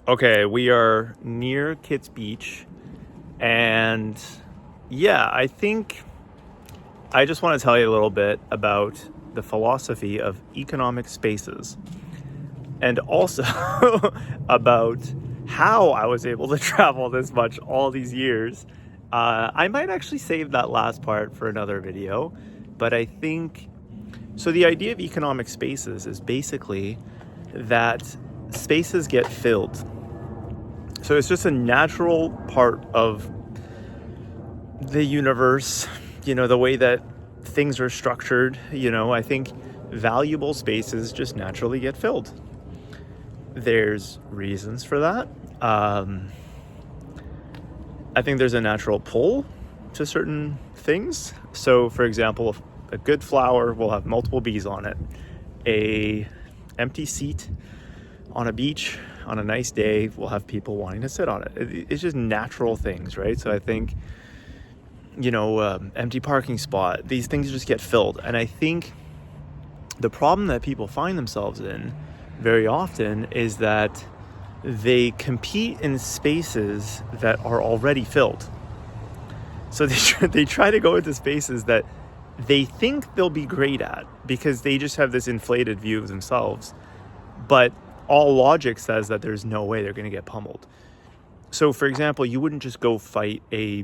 Okay, we are near Kitts Beach, and yeah, I think I just want to tell you a little bit about the philosophy of economic spaces and also about how I was able to travel this much all these years. I might actually save that last part for another video, but I think so. The idea of economic spaces is basically that spaces get filled. So it's just a natural part of the universe, the way that things are structured. I think valuable spaces just naturally get filled. There's reasons for that. I think there's a natural pull to certain things. So, for example, a good flower will have multiple bees on it. A empty seat on a beach on a nice day will have people wanting to sit on it. It's just natural things, right? So I think, empty parking spot, these things just get filled. And I think the problem that people find themselves in very often is that they compete in spaces that are already filled. So they try to go into spaces that they think they'll be great at because they just have this inflated view of themselves. But all logic says that there's no way they're going to get pummeled. So, for example, you wouldn't just go fight a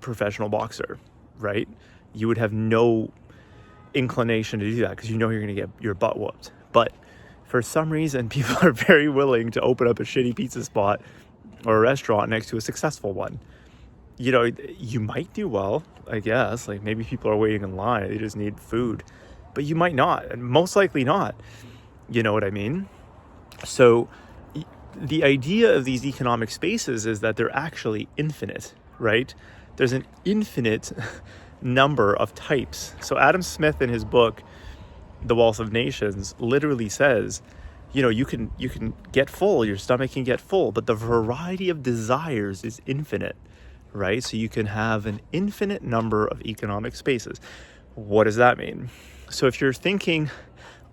professional boxer, right? You would have no inclination to do that because you're going to get your butt whooped. But for some reason, people are very willing to open up a shitty pizza spot or a restaurant next to a successful one. You might do well, I guess. Like maybe people are waiting in line, they just need food. But you might not, and most likely not. You know what I mean? So the idea of these economic spaces is that they're actually infinite, right? There's an infinite number of types. So Adam Smith in his book, The Wealth of Nations, literally says, you can get full, your stomach can get full, but the variety of desires is infinite, right? So you can have an infinite number of economic spaces. What does that mean? So if you're thinking,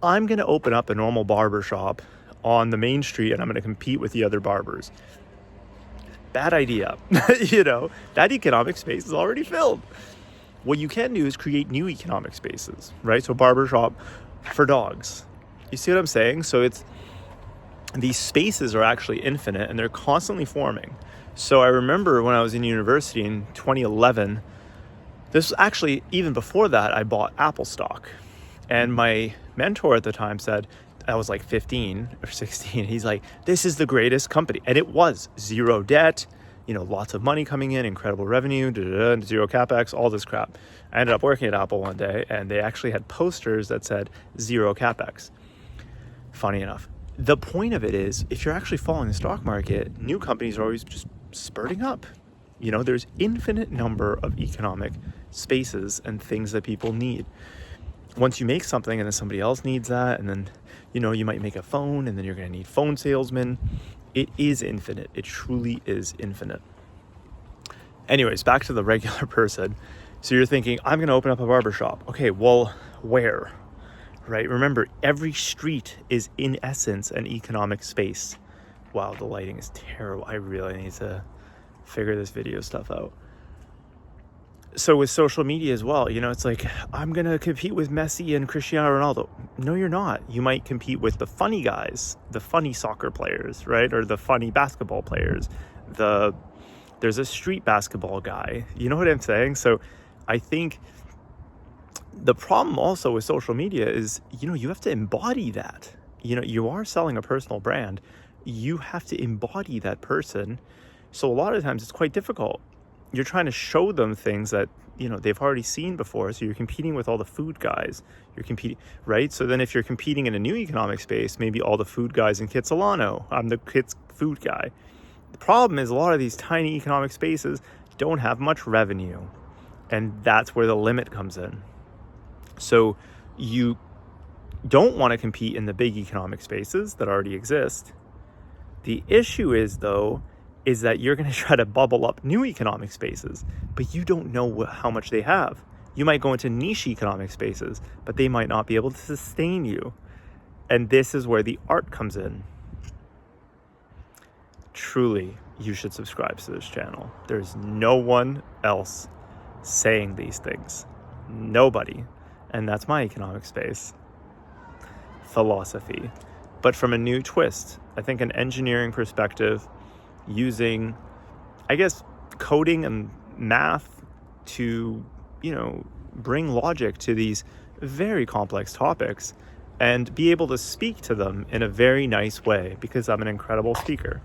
I'm going to open up a normal barber shop on the main street and I'm going to compete with the other barbers. Bad idea. That economic space is already filled. What you can do is create new economic spaces, right? So barber shop for dogs. You see what I'm saying? So these spaces are actually infinite and they're constantly forming. So I remember when I was in university in 2011, this was actually even before that, I bought Apple stock. And my mentor at the time said, I was like 15 or 16. He's like, this is the greatest company. And it was zero debt, lots of money coming in, incredible revenue, zero capex, all this crap. I ended up working at Apple one day and they actually had posters that said zero capex. Funny enough. The point of it is, if you're actually following the stock market, new companies are always just spurting up. There's infinite number of economic spaces and things that people need. Once you make something and then somebody else needs that, and then, you might make a phone and then you're going to need phone salesmen. It is infinite. It truly is infinite. Anyways, back to the regular person. So you're thinking, I'm going to open up a barbershop. Okay, well, where? Right? Remember, every street is in essence an economic space. Wow, the lighting is terrible. I really need to figure this video stuff out. So with social media as well, it's like, I'm going to compete with Messi and Cristiano Ronaldo. No, you're not. You might compete with the funny guys, the funny soccer players, right? Or the funny basketball players. There's a street basketball guy. You know what I'm saying? So I think the problem also with social media is, you have to embody that. You are selling a personal brand. You have to embody that person. So a lot of times it's quite difficult. You're trying to show them things that, they've already seen before. So you're competing with all the food guys. You're competing, right? So then if you're competing in a new economic space, maybe all the food guys in Kitsilano, I'm the Kits food guy. The problem is a lot of these tiny economic spaces don't have much revenue. And that's where the limit comes in. So you don't want to compete in the big economic spaces that already exist. The issue is, though, is that you're going to try to bubble up new economic spaces, but you don't know how much they have. You might go into niche economic spaces, but they might not be able to sustain you. And this is where the art comes in. truly, you should subscribe to this channel. There's no one else saying these things. Nobody. And that's my economic space philosophy. But from a new twist, I think an engineering perspective, using, I guess, coding and math to, bring logic to these very complex topics and be able to speak to them in a very nice way, because I'm an incredible speaker.